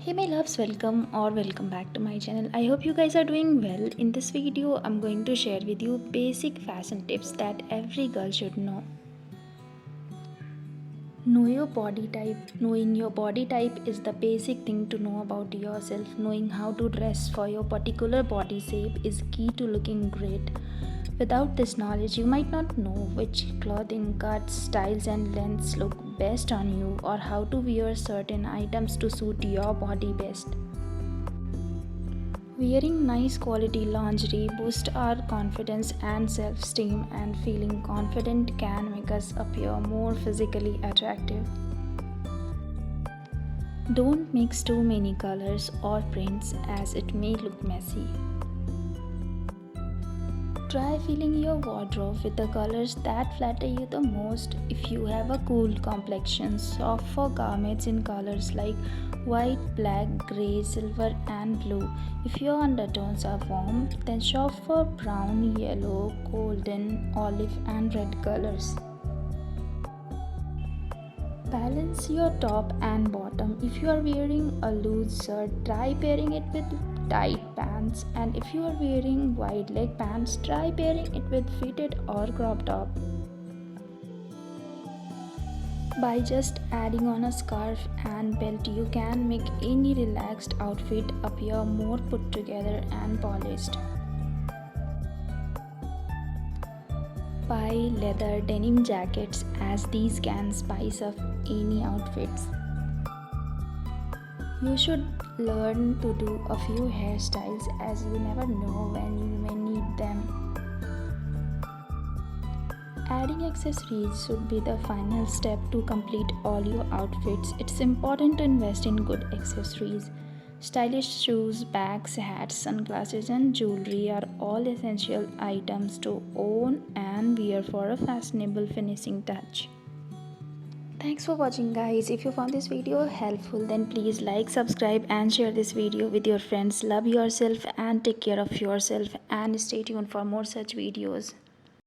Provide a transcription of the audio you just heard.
Hey my loves, welcome back to my channel. I hope you guys are doing well. In this video I'm going to share with you basic fashion tips that every girl should know. Know your body type. Knowing your body type is the basic thing to know about yourself. Knowing how to dress for your particular body shape is key to looking great. Without this knowledge, you might not know which clothing cuts, styles, and lengths look best on you, or how to wear certain items to suit your body best. Wearing nice quality lingerie boosts our confidence and self esteem, and feeling confident can make us appear more physically attractive. Don't mix too many colors or prints as it may look messy. Try filling your wardrobe with the colors that flatter you the most. If you have a cool complexion, shop for garments in colors like white, black, grey, silver, and blue. If your undertones are warm, then shop for brown, yellow, golden, olive, and red colors. Balance your top and bottom. If you are wearing a loose shirt, try pairing it with tight pants, and if you are wearing wide leg pants, try pairing it with fitted or crop top. By just adding on a scarf and belt, you can make any relaxed outfit appear more put together and polished. Buy leather denim jackets as these can spice up any outfits. You should learn to do a few hairstyles as you never know when you may need them. Adding accessories should be the final step to complete all your outfits. It's important to invest in good accessories. Stylish shoes, bags, hats, sunglasses, and jewelry are all essential items to own and wear for a fashionable finishing touch. Thanks for watching, guys. If you found this video helpful, then please like, subscribe, and share this video with your friends. Love yourself and take care of yourself, and stay tuned for more such videos.